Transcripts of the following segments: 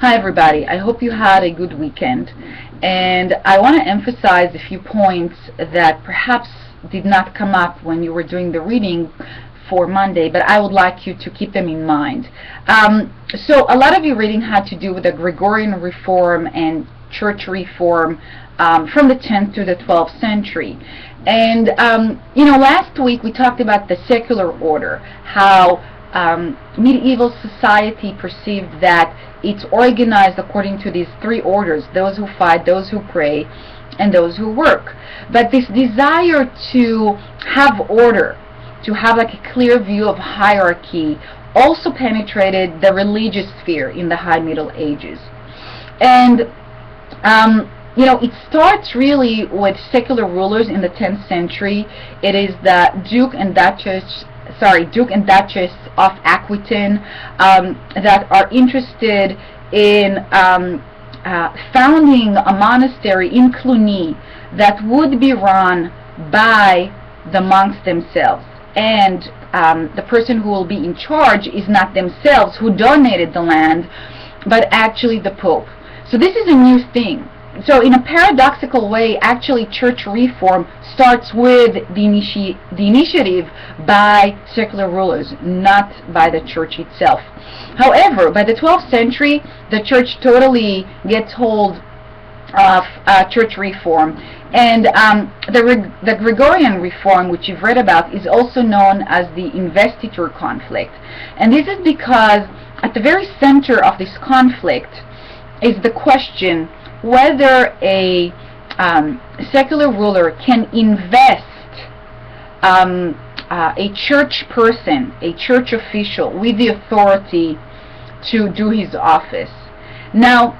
Hi everybody, I hope you had a good weekend, and I want to emphasize a few points that perhaps did not come up when you were doing the reading for Monday, but I would like you to keep them in mind. So a lot of your reading had to do with the Gregorian Reform and Church Reform from the 10th to the 12th century. And last week we talked about the secular order, how medieval society perceived that it's organized according to these three orders: those who fight, those who pray, and those who work. But this desire to have order, to have like a clear view of hierarchy, also penetrated the religious sphere in the High Middle Ages. And it starts really with secular rulers in the 10th century. It is the Duke and Duchess of Aquitaine that are interested in founding a monastery in Cluny that would be run by the monks themselves. And the person who will be in charge is not themselves who donated the land, but actually the Pope. So this is a new thing. So in a paradoxical way, actually church reform starts with the initiative by secular rulers, not by the church itself. However, by the 12th century, the church totally gets hold of church reform. And the Gregorian Reform, which you've read about, is also known as the investiture conflict. And this is because at the very center of this conflict is the question whether a secular ruler can invest a church person, a church official, with the authority to do his office. Now,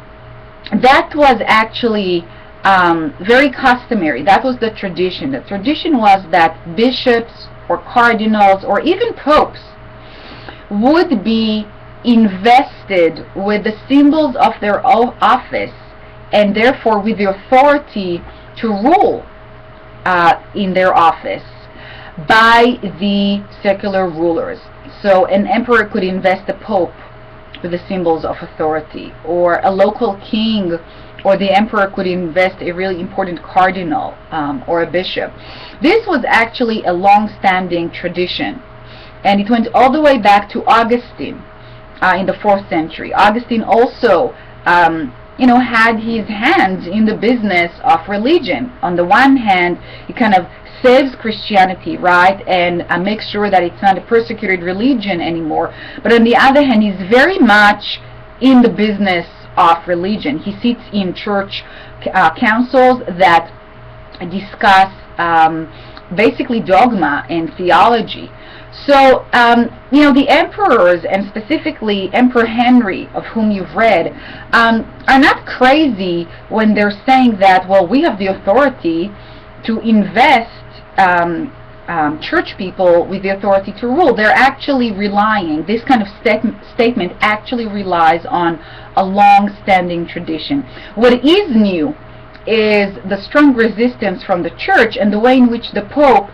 that was actually very customary. That was the tradition. The tradition was that bishops or cardinals or even popes would be invested with the symbols of their office, and therefore with the authority to rule in their office by the secular rulers. So an emperor could invest the Pope with the symbols of authority, or a local king or the emperor could invest a really important cardinal or a bishop. This was actually a long-standing tradition, and it went all the way back to Augustine in the 4th century. Augustine also had his hands in the business of religion. On the one hand, he kind of saves Christianity, right, and makes sure that it's not a persecuted religion anymore. But on the other hand, he's very much in the business of religion. He sits in church councils that discuss basically dogma and theology. So, the emperors, and specifically Emperor Henry, of whom you've read, are not crazy when they're saying that, well, we have the authority to invest church people with the authority to rule. They're actually relying, this kind of statement actually relies on a long-standing tradition. What is new is the strong resistance from the church and the way in which the Pope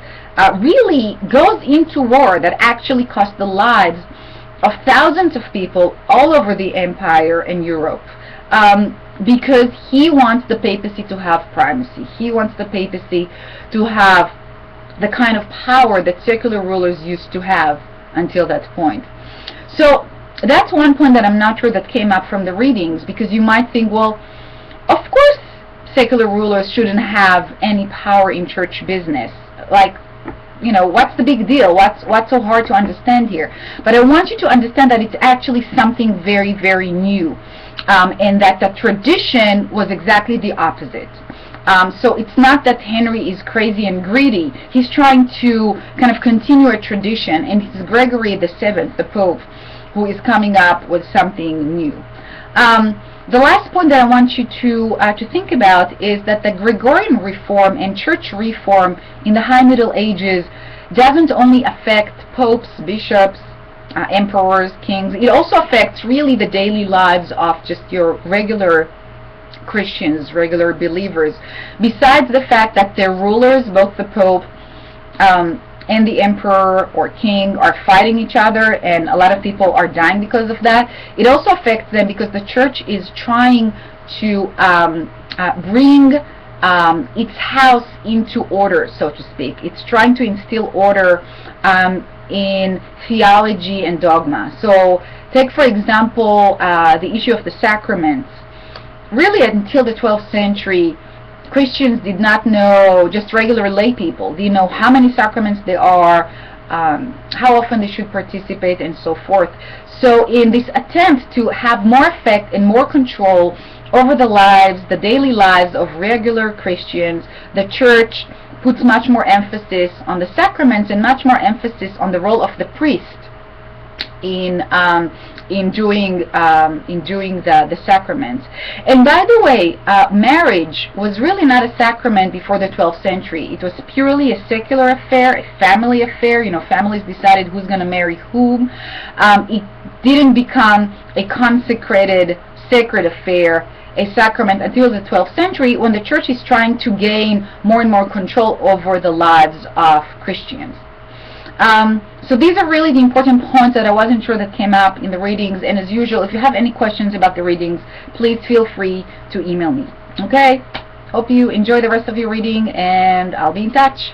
really goes into war that actually cost the lives of thousands of people all over the empire and Europe, because he wants the papacy to have primacy. He wants the papacy to have the kind of power that secular rulers used to have until that point. So that's one point that I'm not sure that came up from the readings, because you might think, well, of course secular rulers shouldn't have any power in church business. Like, what's the big deal? What's so hard to understand here? But I want you to understand that it's actually something very, very new, and that the tradition was exactly the opposite. So it's not that Henry is crazy and greedy. He's trying to kind of continue a tradition, and it's Gregory VII, the Pope, who is coming up with something new. The last point that I want you to think about is that the Gregorian Reform and church reform in the High Middle Ages doesn't only affect popes, bishops, emperors, kings. It also affects really the daily lives of just your regular Christians, regular believers. Besides the fact that their rulers, both the Pope and the emperor or king are fighting each other, and a lot of people are dying because of that. It also affects them because the church is trying to bring its house into order, so to speak. It's trying to instill order in theology and dogma. So take, for example, the issue of the sacraments. Really, until the 12th century, Christians did not know, just regular lay people didn't know how many sacraments there are, how often they should participate, and so forth. So in this attempt to have more effect and more control over the lives, the daily lives of regular Christians, the church puts much more emphasis on the sacraments and much more emphasis on the role of the priest in doing the sacraments. And by the way, marriage was really not a sacrament before the 12th century. It was purely a secular affair, a family affair. Families decided who's going to marry whom. It didn't become a consecrated, sacred affair, a sacrament, until the 12th century, when the church is trying to gain more and more control over the lives of Christians. So these are really the important points that I wasn't sure that came up in the readings. And as usual, if you have any questions about the readings, please feel free to email me. Okay? Hope you enjoy the rest of your reading, and I'll be in touch.